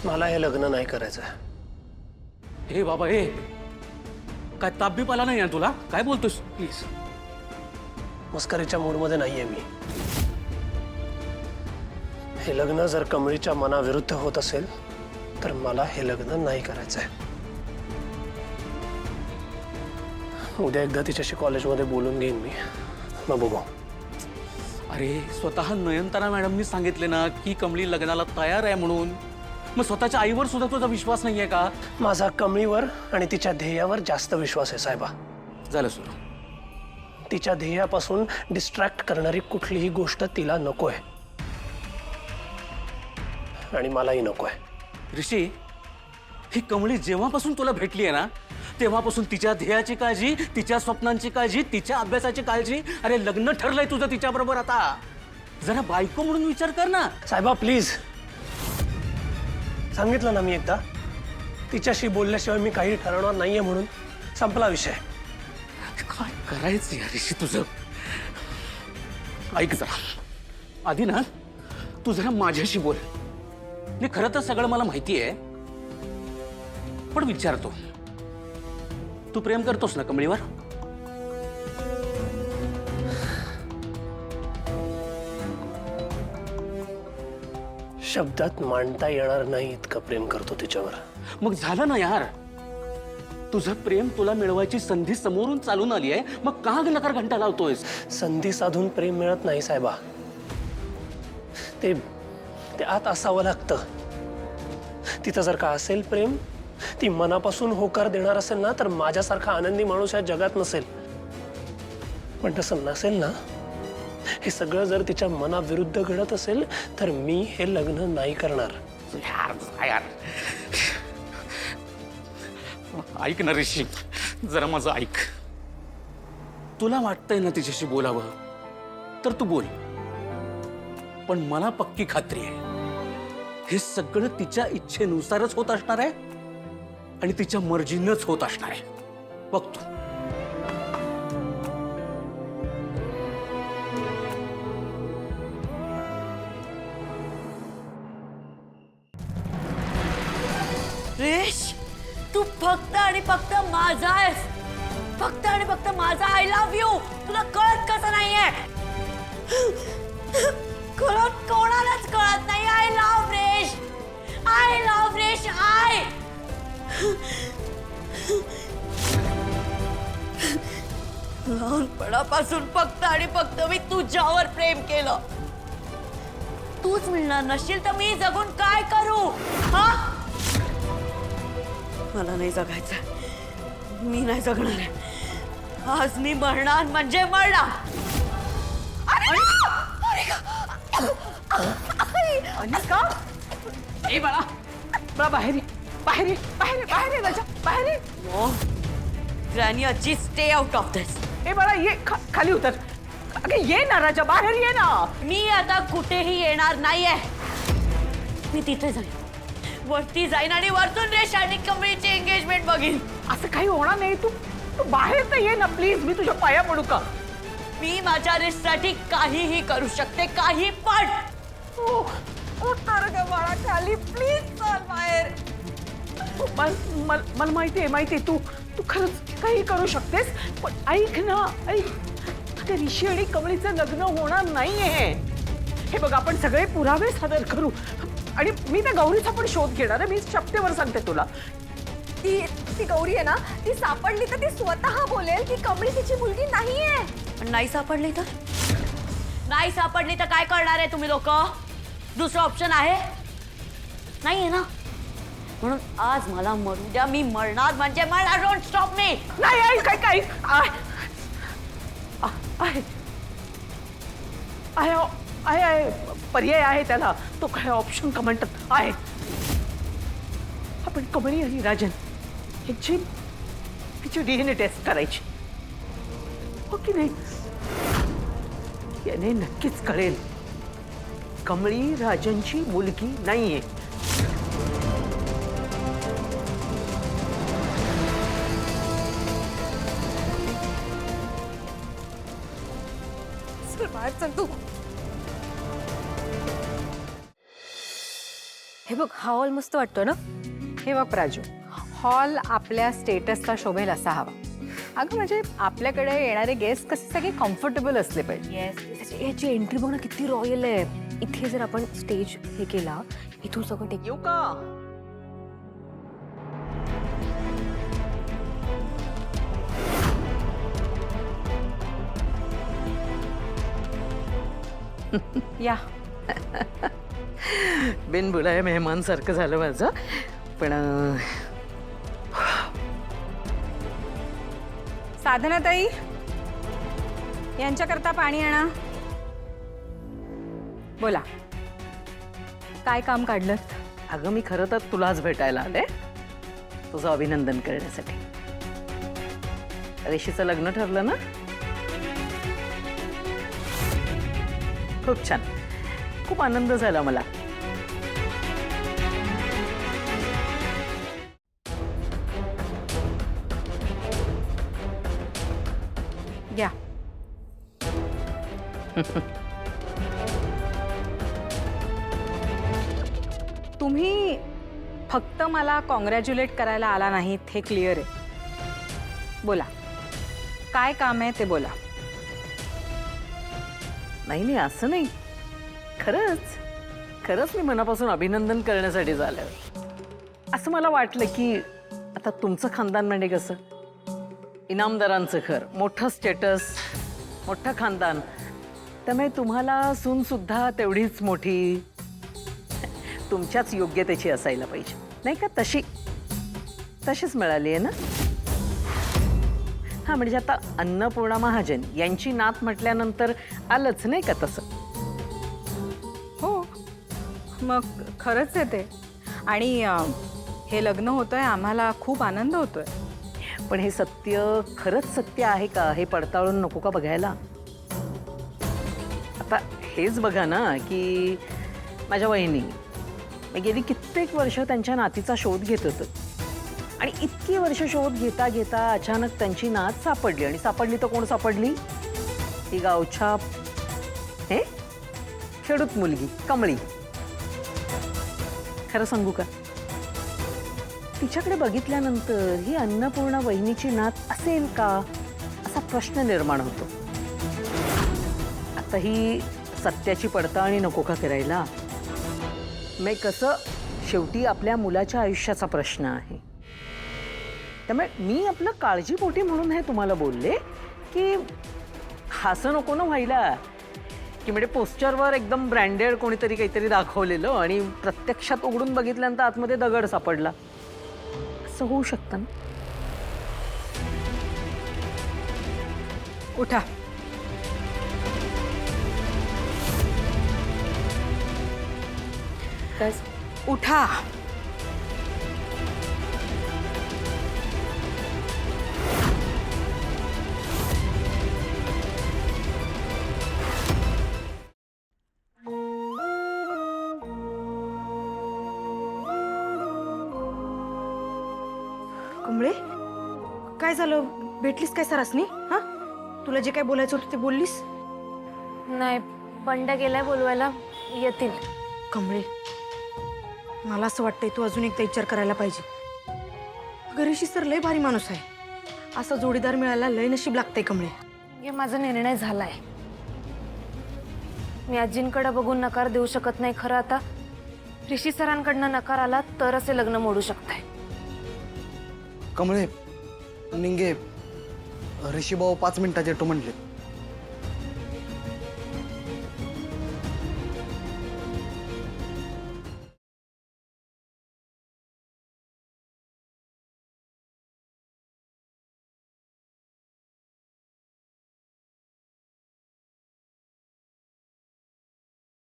मला हे लग्न नाही करायचं. हे बाबा हे काय ताप बीप आला नाही तुला? काय बोलतोस? प्लीज. मस्करीच्या मूडमध्ये नाहीये मी. हे लग्न जर कमळीच्या मनाविरुद्ध होत असेल तर मला हे लग्न नाही करायचंय. उद्या एकदा तिच्याशी कॉलेजमध्ये बोलून घेईन मी, मग बघू. अरे स्वतः नयनतारा मॅडमनी सांगितले ना की कमळी लग्नाला तयार आहे म्हणून. मग स्वतःच्या आईवर सुद्धा तुझा विश्वास नाहीये का? माझा कमळीवर आणि तिच्या ध्येयावर जास्त विश्वास आहे साहेबा. झालं सुरू. तिच्या ध्येयापासून डिस्ट्रॅक्ट करणारी कुठलीही गोष्ट तिला नकोय आणि मलाही नकोय. ऋषी, ही कमळी जेव्हापासून तुला भेटली आहे ना तेव्हापासून तिच्या ध्येयाची काळजी, तिच्या स्वप्नांची काळजी, तिच्या अभ्यासाची काळजी. अरे लग्न ठरलंय तुझं तिच्याबरोबर. आता जरा बायको म्हणून विचार कर ना. साहेबा प्लीज. सांगितलं ना मी एकदा, तिच्याशी बोलल्याशिवाय मी काही ठरवणार नाहीये म्हणून. संपला विषय. काय करायचं यार ऋषी तुझं? ऐक जरा, आधी ना तू जरा माझ्याशी बोल. नाही खरं तर सगळं मला माहिती आहे, पण विचारतो, तू प्रेम करतोस ना कमळीवर? शब्दात मांडता येणार नाही इतकं प्रेम करतो तिच्यावर. मग झालं ना यार. तुझं प्रेम तुला मिळवायची संधी समोरून चालून आली आहे, मग का नकार घंटा लावतोयस? संधी साधून प्रेम मिळत नाही साहेबा. ते आत असावं लागतं. तिथं जर का असेल प्रेम, ती मनापासून होकार देणार असेल ना तर माझ्यासारखा आनंदी माणूस या जगात नसेल. पण तसं नसेल ना, हे सगळं जर तिच्या मनाविरुद्ध घडत असेल तर मी हे लग्न नाही करणार. यार ऐक ना ऋषी, जरा माझं ऐक. तुला वाटतंय ना तिच्याशी बोलावं तर तू बोल, पण मला पक्की खात्री आहे हे सगळं तिच्या इच्छेनुसारच होत असणार आहे आणि तिच्या मर्जीनच होत असणार आहे. बघतो. रेश, तू फक्त आणि फक्त माझा आहेस. फक्त आणि फक्त माझा. I love you. तुला कळत कसं नाहीये? कळत कोणालाच कळत नाही. आय लव्ह रेश. आय लव्ह रेश. लहानपणापासून फक्त आणि फक्त मी तुझ्यावर प्रेम केलं. तूच मिळणार नसशील तर मी जगून काय करू? हा, मला नाही जगायचं. मी नाही जगणार आहे. आज मी मरणार म्हणजे मरणार. अनिका, ए बाळा, बाळा बाहेर ये, बाहेर ये, बाहेर ये, बाहेर ये राजा, बाहेर ये. ग्रॅनी अजी, स्टे आउट ऑफ दिस. ए बाळा ये, खाली उतर. अगं ये ना राजा, बाहेर ये ना. मी आता कुठेही येणार नाहीये. मी तिथे जाईन, वरती जाईन आणि वरतून रेश आणि कमळीची एंगेजमेंट बघीन. असं काही होणार नाही. तू तू बाहेर तर ये ना प्लीज. मी तुझ्या पाया पडू का? मी माझ्या रेशसाठी काहीही करू शकते. काही पण. उतर ग बाळा खाली प्लीज. चल बाहेर. मला माहिती आहे तू तू खरंच काही करू शकतेस. पण ऐक ना, ऐक. त्या ऋषी आणि कमळीचं लग्न होणार नाहीये. हे बघ, आपण सगळे पुरावे सादर करू आणि मी त्या गौरीचा पण शोध घेणार आहे. मी शपथेवर सांगते तुला. ती गौरी आहे ना, ती सापडली तर ती स्वतः बोलेल की कमळी तिची मुलगी नाहीये. पण नाही सापडली तर? नाही सापडली तर काय करणार आहे तुम्ही लोक? दुसरं ऑप्शन आहे नाहीये ना. म्हणून आज मला मरू द्या. मी मरणार म्हणजे मरणार. Don't stop me. नाही, ऐक ऐक ऐक. आहे पर्याय आहे त्याला. तो काय ऑप्शन का म्हणतात आहे. आपण कमळी आणि राजन यांची तिची DNA टेस्ट करायची, हो की नाही? याने नक्कीच कळेल कमळी राजनची मुलगी नाहीये. चल बाहेर चल तू. हे बघ हा हॉल मस्त वाटतो ना. हे बघ प्राजू, हॉल आपल्या स्टेटसला शोभेल असा हवा. अगं म्हणजे आपल्याकडे येणारे गेस्ट कसे सगळे कम्फर्टेबल असले पाहिजे. येस, याची एंट्री बघ ना किती रॉयल आहे. इथे जर आपण स्टेज हे केला, इथून सगळं टेक. येऊ का? या. बिनबुलाय मेहमान सारखं झालं माझं. पण साधनाताई, यांच्याकरता पाणी आणा. बोला, काय काम काढलं? अगं मी खरं तर तुलाच भेटायला आले, तुझं अभिनंदन करण्यासाठी. ऋषीचं लग्न ठरलं ना? खूप छान, खूप आनंद झाला मला. घ्या. तुम्ही फक्त मला कॉंग्रॅच्युलेट करायला आला नाहीत हे क्लिअर आहे. बोला, काय काम आहे ते बोला. नाही नाही, असं नाही, खरंच खरंच मी मनापासून अभिनंदन करण्यासाठी झालं. असं मला वाटलं की आता तुमचं खानदान म्हणजे कसं, इनामदारांचं घर, मोठं स्टेटस, मोठं खानदान, त्यामुळे तुम्हाला सूनसुद्धा तेवढीच मोठी, तुमच्याच योग्यतेची असायला पाहिजे नाही का. तशीच मिळाली आहे ना. हां, म्हणजे आता अन्नपूर्णा महाजन यांची नात म्हटल्यानंतर आलंच नाही का तसं. हो, मग खरंच आहे ते. आणि हे लग्न होतंय, आम्हाला खूप आनंद होतोय. पण हे सत्य खरंच सत्य आहे का हे पडताळून नको का बघायला. आता हेच बघा ना की माझ्या वहिनी मी गेली कित्येक वर्ष त्यांच्या नातीचा शोध घेत होतं. आणि इतकी वर्ष शोध घेता घेता अचानक त्यांची नात सापडली. आणि सापडली तर कोण सापडली? ती गावच्या हे खेडूत मुलगी कमळी. खरं सांगू का, तिच्याकडे बघितल्यानंतर ही अन्नपूर्णा वहिनीची नात असेल का असा प्रश्न निर्माण होतो. आता ही सत्याची पडताळणी नको का करायला. मग कसं, शेवटी आपल्या मुलाच्या आयुष्याचा प्रश्न आहे. त्यामुळे मी आपलं काळजीपोटी म्हणून हे तुम्हाला बोलले की असं नको ना व्हायला की म्हणजे पोस्टरवर एकदम ब्रँडेड कोणीतरी काहीतरी दाखवलेलं आणि प्रत्यक्षात उघडून बघितल्यानंतर आतमध्ये दगड सापडला. असं होऊ शकतं ना. उठा. उठा. कमळे, काय झालं? भेटलीस काय सरासनी? हा, तुला जे काय बोलायचं होतं ते बोललीस? नाही, पंड्या गेलाय बोलवायला, येतील. कमळे, मला असं वाटतंय तू अजून एकदा विचार करायला पाहिजे. ऋषी सर लय भारी माणूस आहे. असा जोडीदार मिळायला लय नशीब लागतंय कमळे. हे माझा निर्णय झालाय. मी आजींकडे बघून नकार देऊ शकत नाही. खरं आता ऋषी सरांकडनं नकार आला तरच हे लग्न मोडू शकतंय. कमळे, निंगे, ऋषीभाऊ 5 मिनिटात येतो म्हणले.